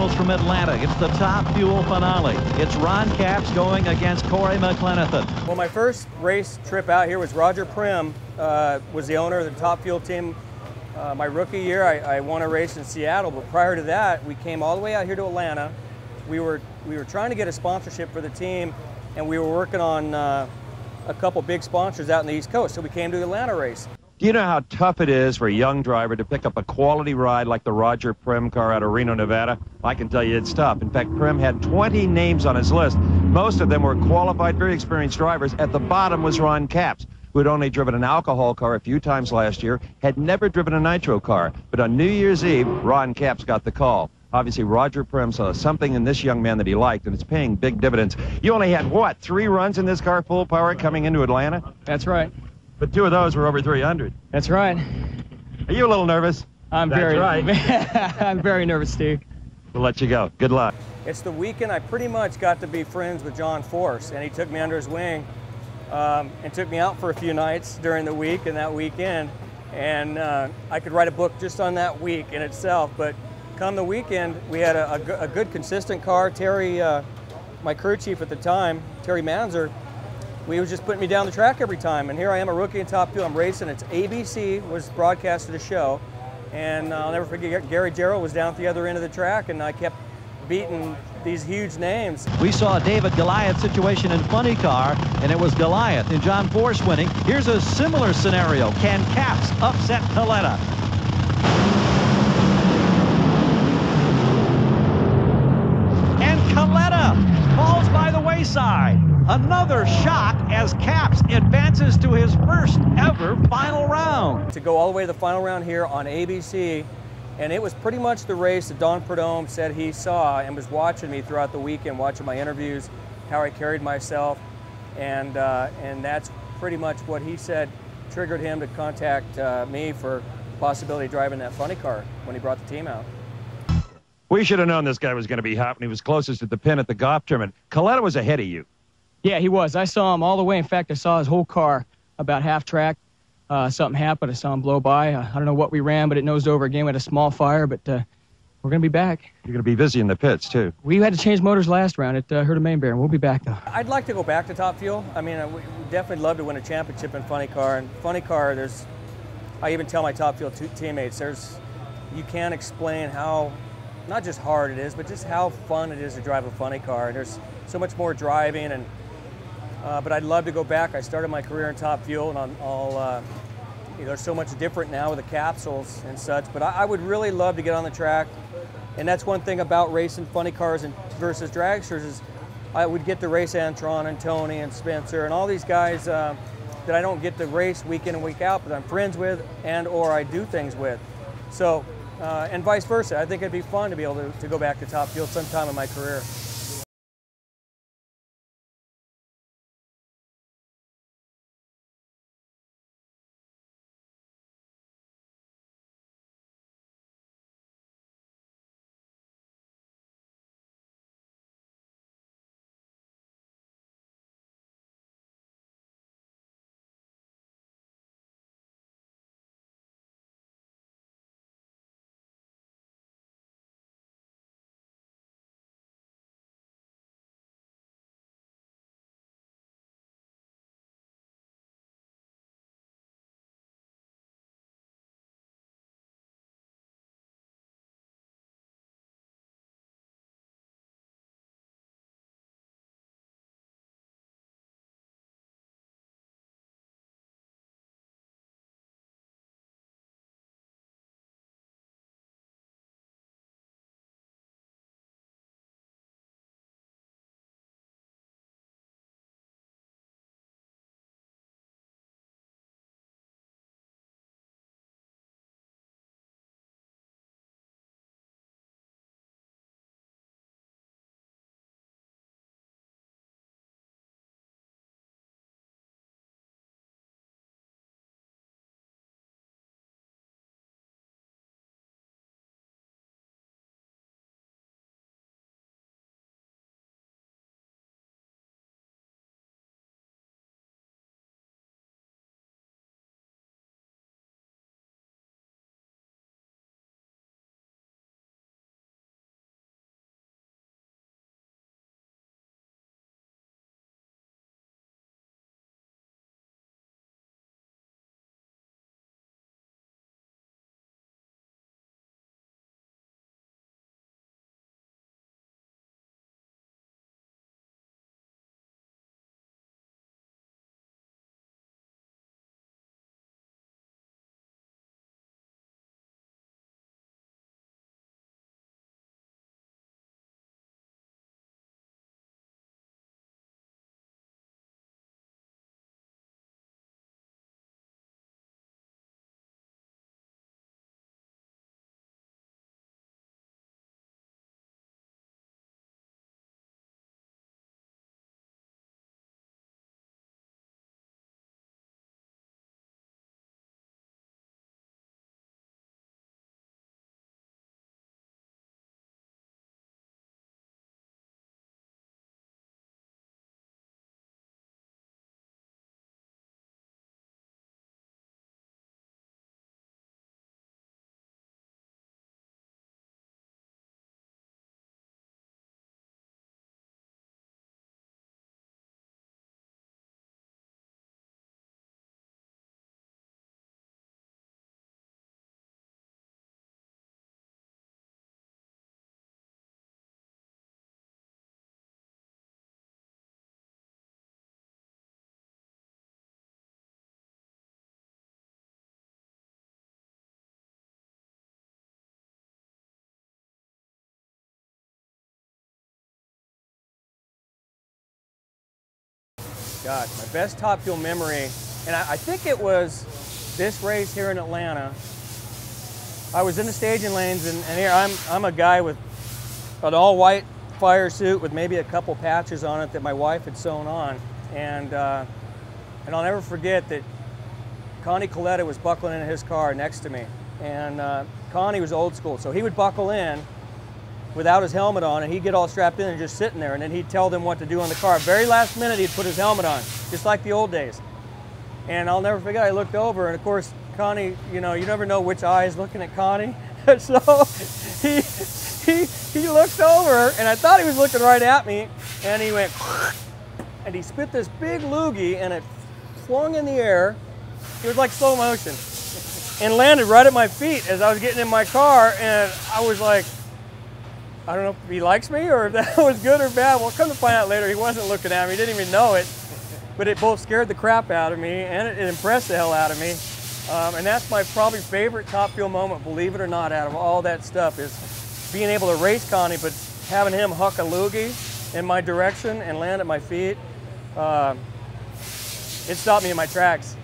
Nationals from Atlanta. It's the Top Fuel finale. It's Ron Capps going against Corey McLenithan. Well, my first race trip out here was Roger Prim, was the owner of the Top Fuel team. My rookie year, I won a race in Seattle, but prior to that, we came all the way out here to Atlanta. We were trying to get a sponsorship for the team, and we were working on a couple big sponsors out in the East Coast, so we came to the Atlanta race. Do you know how tough it is for a young driver to pick up a quality ride like the Roger Prim car out of Reno, Nevada? I can tell you it's tough. In fact, Prim had 20 names on his list. Most of them were qualified, very experienced drivers. At the bottom was Ron Capps, who had only driven an alcohol car a few times last year, had never driven a nitro car. But on New Year's Eve, Ron Capps got the call. Obviously, Roger Prim saw something in this young man that he liked, and it's paying big dividends. You only had, what, 3 runs in this car, full power, coming into Atlanta? That's right. But 2 of those were over 300. That's right. Are you a little nervous? I'm very nervous, Steve. We'll let you go. Good luck. It's the weekend I pretty much got to be friends with John Force, and he took me under his wing and took me out for a few nights during the week and that weekend. And I could write a book just on that week in itself. But come the weekend, we had a good, consistent car. Terry, my crew chief at the time, Terry Manzer, he was just putting me down the track every time. And here I am, a rookie in Top Fuel. I'm racing. It's ABC was broadcasted a show. And I'll never forget, Gary Jarrell was down at the other end of the track, and I kept beating these huge names. We saw a David Goliath situation in funny car, and it was Goliath and John Force winning. Here's a similar scenario. Can Capps upset Coletta? And Coletta falls by the wayside. Another shock as Capps advances to his first ever final round. To go all the way to the final round here on ABC, and it was pretty much the race that Don Prudhomme said he saw and was watching me throughout the weekend, watching my interviews, how I carried myself, and that's pretty much what he said triggered him to contact me for possibility of driving that funny car when he brought the team out. We should have known this guy was going to be hot when he was closest at the pin at the golf tournament. Coletta was ahead of you. Yeah, he was. I saw him all the way. In fact, I saw his whole car about half track. Something happened. I saw him blow by. I don't know what we ran, but it nosed over again. We had a small fire, but we're going to be back. You're going to be busy in the pits, too. We had to change motors last round at Herta Main Bear, and we'll be back, though. I'd like to go back to Top Fuel. I mean, we definitely love to win a championship in funny car. And funny car, I even tell my Top Fuel teammates, you can't explain how, not just hard it is, but just how fun it is to drive a funny car. And there's so much more driving, and but I'd love to go back. I started my career in Top Fuel, and there's so much different now with the capsules and such, but I would really love to get on the track. And that's one thing about racing funny cars versus dragsters is I would get to race Antron and Tony and Spencer and all these guys that I don't get to race week in and week out, but I'm friends with and or I do things with. So, and vice versa. I think it'd be fun to be able to go back to Top Fuel sometime in my career. God, my best Top Fuel memory, and I think it was this race here in Atlanta. I was in the staging lanes, and here I'm a guy with an all-white fire suit with maybe a couple patches on it that my wife had sewn on, and I'll never forget that Connie Coletta was buckling in his car next to me, and Connie was old school, so he would buckle in without his helmet on, and he'd get all strapped in and just sitting there, and then he'd tell them what to do on the car. Very last minute, he'd put his helmet on, just like the old days. And I'll never forget, I looked over, and of course, Connie, you know, you never know which eye is looking at Connie. So he looked over, and I thought he was looking right at me, and he went, and he spit this big loogie, and it flung in the air. It was like slow motion, and landed right at my feet as I was getting in my car, and I was like, I don't know if he likes me or if that was good or bad. Well, come to find out later, he wasn't looking at me. He didn't even know it. But it both scared the crap out of me and it impressed the hell out of me. And that's my probably favorite Top Fuel moment, believe it or not, out of all that stuff, is being able to race Connie, but having him huck a loogie in my direction and land at my feet. It stopped me in my tracks.